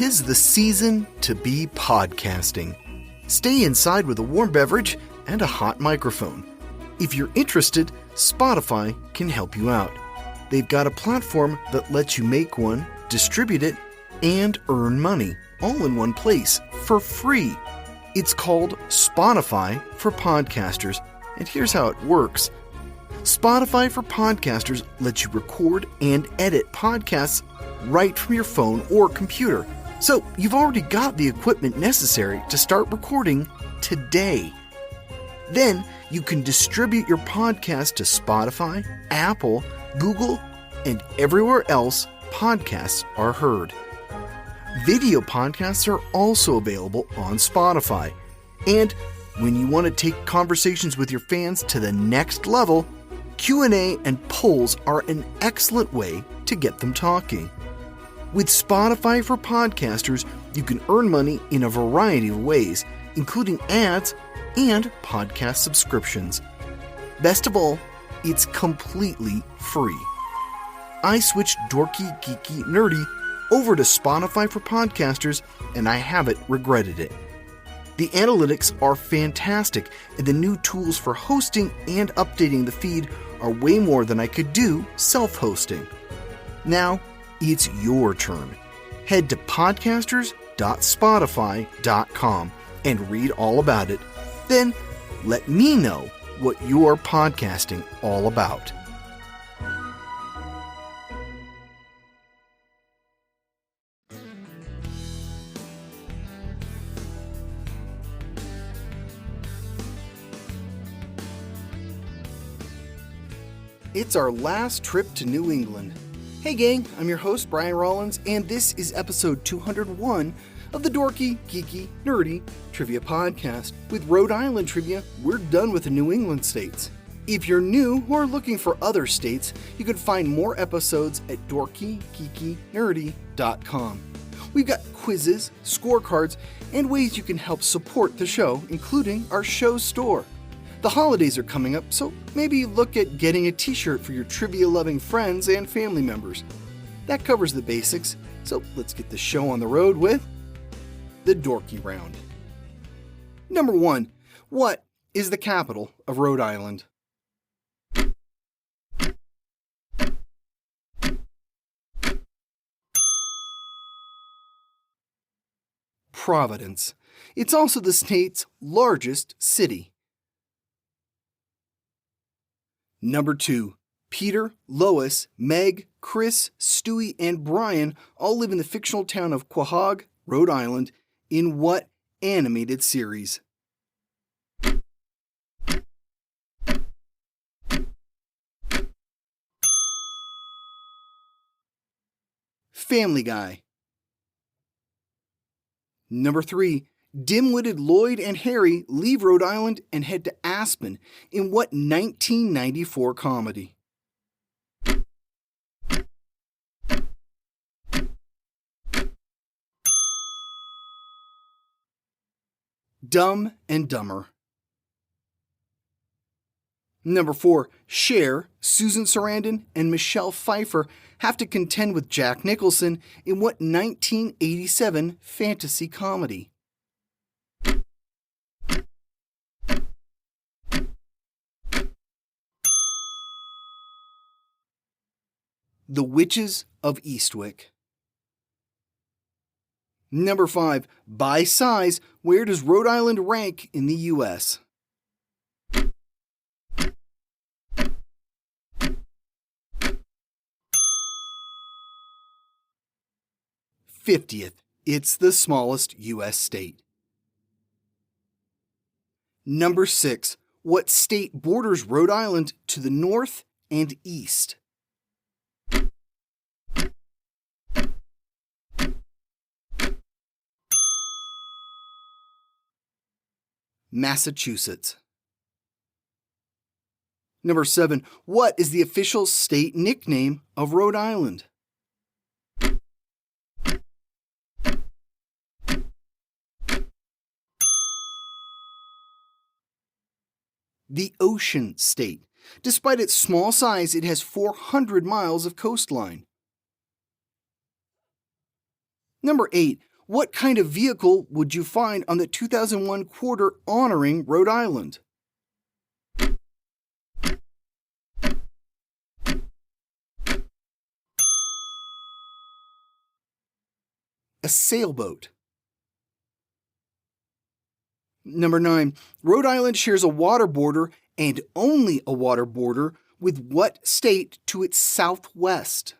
'Tis the season to be podcasting. Stay inside with a warm beverage and a hot microphone. If you're interested, Spotify can help you out. They've got a platform that lets you make one, distribute it, and earn money all in one place for free. It's called Spotify for Podcasters, and here's how it works. Spotify for Podcasters lets you record and edit podcasts right from your phone or computer. So you've already got the equipment necessary to start recording today. Then you can distribute your podcast to Spotify, Apple, Google, and everywhere else podcasts are heard. Video podcasts are also available on Spotify. And when you want to take conversations with your fans to the next level, Q&A and polls are an excellent way to get them talking. With Spotify for Podcasters, you can earn money in a variety of ways, including ads and podcast subscriptions. Best of all, it's completely free. I switched Dorky, Geeky, Nerdy over to Spotify for Podcasters, and I haven't regretted it. The analytics are fantastic, and the new tools for hosting and updating the feed are way more than I could do self-hosting. Now, it's your turn. Head to podcasters.spotify.com and read all about it. Then, let me know what you're podcasting all about. It's our last trip to New England. Hey gang, I'm your host Brian Rollins, and this is episode 201 of the Dorky, Geeky, Nerdy Trivia Podcast. With Rhode Island trivia, we're done with the New England states. If you're new or looking for other states, you can find more episodes at dorkygeekynerdy.com. We've got quizzes, scorecards, and ways you can help support the show, including our show store. The holidays are coming up, so maybe look at getting a t-shirt for your trivia-loving friends and family members. That covers the basics, so let's get the show on the road with the Dorky Round. Number 1. What is the capital of Rhode Island? Providence. It's also the state's largest city. Number 2. Peter, Lois, Meg, Chris, Stewie, and Brian all live in the fictional town of Quahog, Rhode Island, in what animated series? Family Guy. Number 3. Dim-witted Lloyd and Harry leave Rhode Island and head to Aspen in what 1994 comedy? Dumb and Dumber. Number 4. Cher, Susan Sarandon, and Michelle Pfeiffer have to contend with Jack Nicholson in what 1987 fantasy comedy? The Witches of Eastwick. Number 5. By size, where does Rhode Island rank in the U.S.? '50th. It's the smallest U.S. state. Number 6. What state borders Rhode Island to the north and east? Massachusetts. Number 7. What is the official state nickname of Rhode Island? The Ocean State. Despite its small size, it has 400 miles of coastline. Number 8. What kind of vehicle would you find on the 2001 quarter honoring Rhode Island? A sailboat. Number 9. Rhode Island shares a water border and only a water border with what state to its southwest?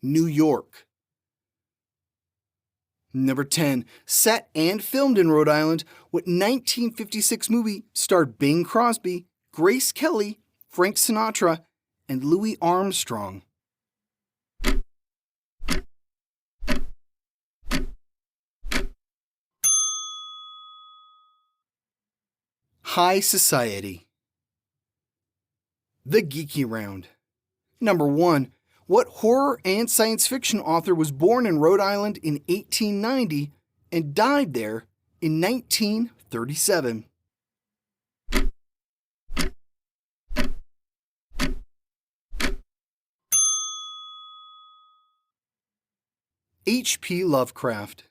New York. Number 10. Set and filmed in Rhode Island, what 1956 movie starred Bing Crosby, Grace Kelly, Frank Sinatra, and Louis Armstrong? High Society. The Geeky Round. Number 1. What horror and science fiction author was born in Rhode Island in 1890 and died there in 1937? H.P. Lovecraft.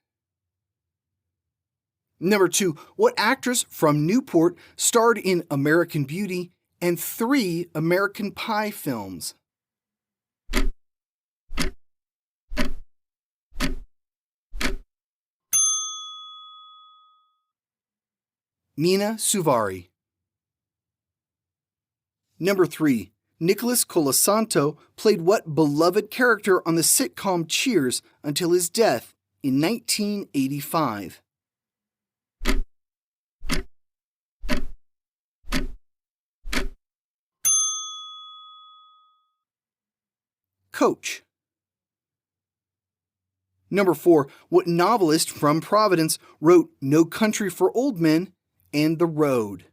Number 2. What actress from Newport starred in American Beauty and 3 American Pie films? Mina Suvari. Number 3. Nicholas Colasanto played what beloved character on the sitcom Cheers until his death in 1985? Coach. Number 4. What novelist from Providence wrote No Country for Old Men and The Road?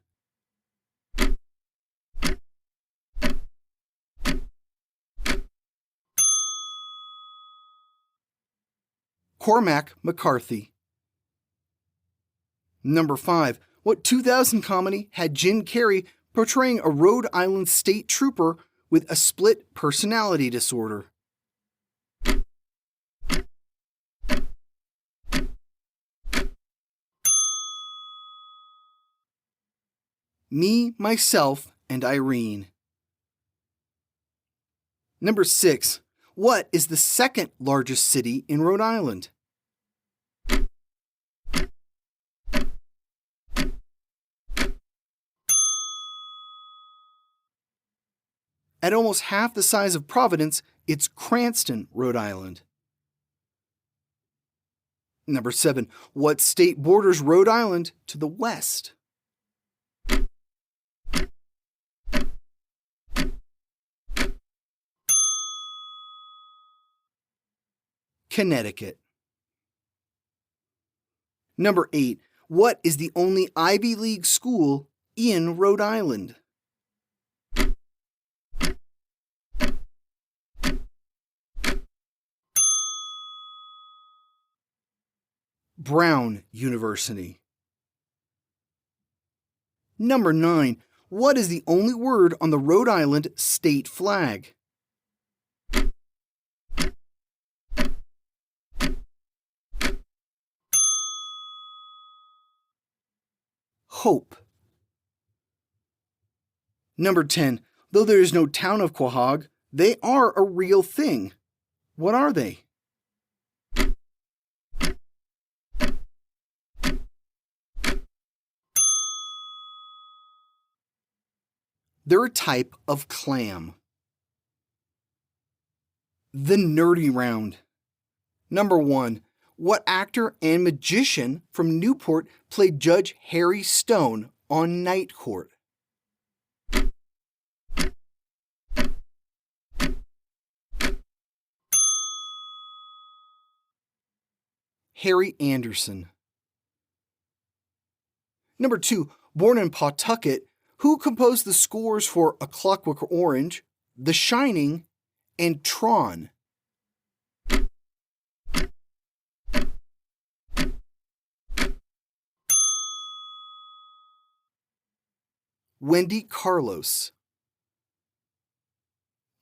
Cormac McCarthy. Number 5. What 2000 comedy had Jim Carrey portraying a Rhode Island state trooper with a split personality disorder? Me, Myself, and Irene. Number 6. What is the second largest city in Rhode Island? At almost half the size of Providence, it's Cranston, Rhode Island. Number 7. What state borders Rhode Island to the west? Connecticut. Number 8. What is the only Ivy League school in Rhode Island? Brown University. Number 9. What is the only word on the Rhode Island state flag? Hope. Number 10. Though there is no town of Quahog, they are a real thing. What are they? They're a type of clam. The Nerdy Round. Number 1. What actor and magician from Newport played Judge Harry Stone on Night Court? Harry Anderson. Number 2. Born in Pawtucket, who composed the scores for A Clockwork Orange, The Shining, and Tron? Wendy Carlos.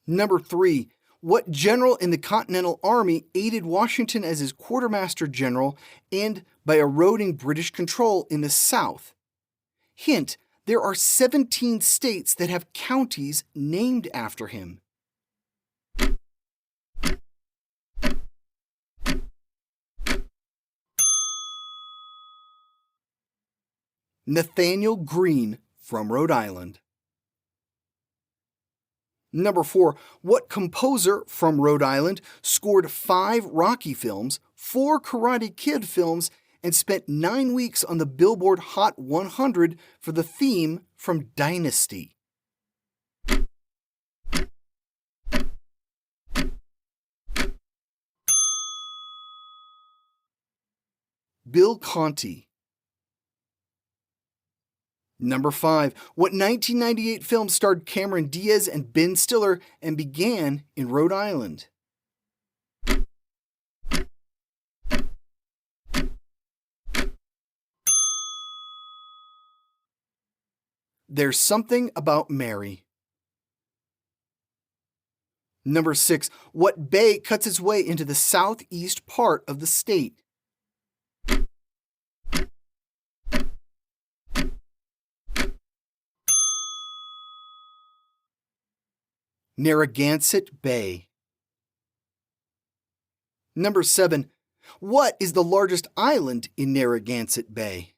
Number 3. What general in the Continental Army aided Washington as his quartermaster general and by eroding British control in the South? Hint, there are 17 states that have counties named after him. Nathaniel Greene from Rhode Island. Number 4. What composer from Rhode Island scored 5 Rocky films, 4 Karate Kid films, and spent 9 weeks on the Billboard Hot 100 for the theme from Dynasty? Bill Conti. Number 5. What 1998 film starred Cameron Diaz and Ben Stiller and began in Rhode Island? There's Something About Mary. Number 6. What bay cuts its way into the southeast part of the state? Narragansett Bay. Number 7. What is the largest island in Narragansett Bay?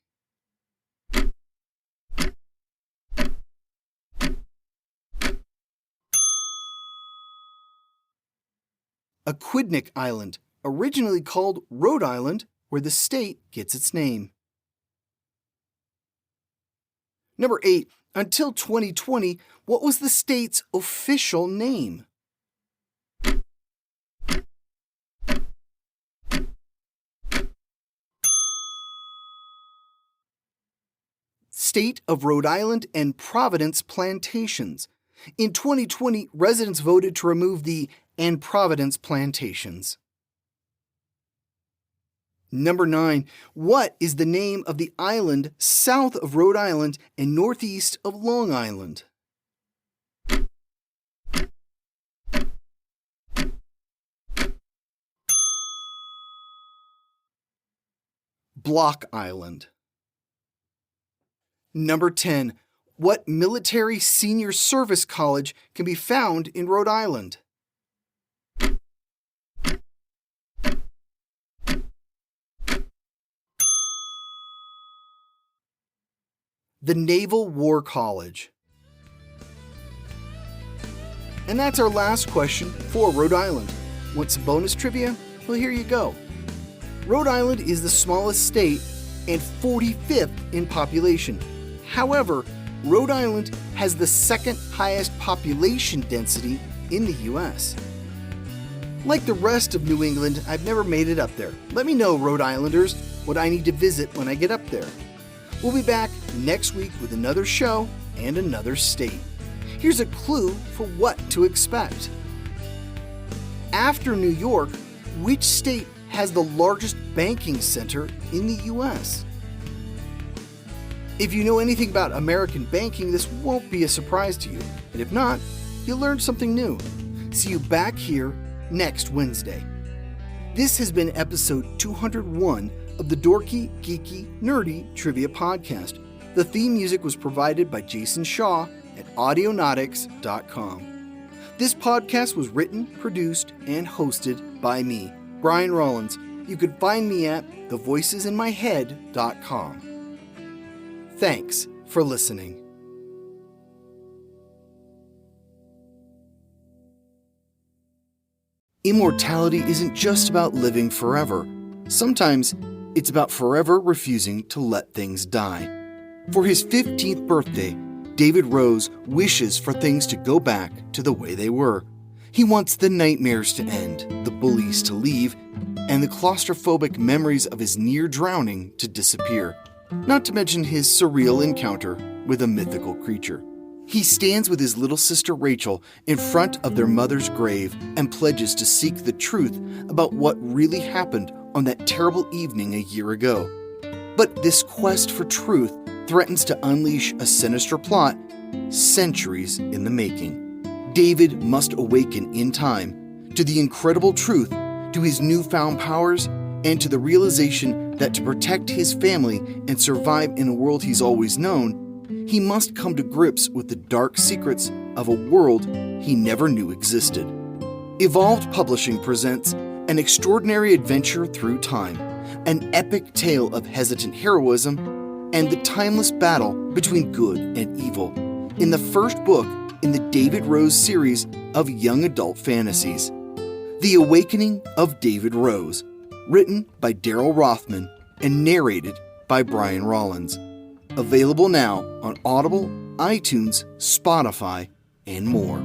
Aquidneck Island, originally called Rhode Island, where the state gets its name. Number 8. Until 2020, what was the state's official name? State of Rhode Island and Providence Plantations. In 2020, residents voted to remove the and Providence Plantations. Number 9. What is the name of the island south of Rhode Island and northeast of Long Island? Block Island. Number 10. What military senior service college can be found in Rhode Island? The Naval War College. And that's our last question for Rhode Island. Want some bonus trivia? Well, here you go. Rhode Island is the smallest state and 45th in population. However, Rhode Island has the second highest population density in the U.S. Like the rest of New England, I've never made it up there. Let me know, Rhode Islanders, what I need to visit when I get up there. We'll be back next week with another show and another state. Here's a clue for what to expect. After New York, which state has the largest banking center in the U.S.? If you know anything about American banking, this won't be a surprise to you. And if not, you'll learn something new. See you back here next Wednesday. This has been episode 201 of the Dorky, Geeky, Nerdy Trivia Podcast. The theme music was provided by Jason Shaw at Audionautics.com. This podcast was written, produced, and hosted by me, Brian Rollins. You can find me at thevoicesinmyhead.com. Thanks for listening. Immortality isn't just about living forever. Sometimes it's about forever refusing to let things die. For his 15th birthday, David Rose wishes for things to go back to the way they were. He wants the nightmares to end, the bullies to leave, and the claustrophobic memories of his near drowning to disappear. Not to mention his surreal encounter with a mythical creature. He stands with his little sister Rachel in front of their mother's grave and pledges to seek the truth about what really happened on that terrible evening a year ago. But this quest for truth threatens to unleash a sinister plot centuries in the making. David must awaken in time to the incredible truth, to his newfound powers, and to the realization that to protect his family and survive in a world he's always known, he must come to grips with the dark secrets of a world he never knew existed. Evolved Publishing presents An Extraordinary Adventure Through Time, an epic tale of hesitant heroism and the timeless battle between good and evil, in the first book in the David Rose series of young adult fantasies. The Awakening of David Rose, written by Daryl Rothman and narrated by Brian Rollins. Available now on Audible, iTunes, Spotify, and more.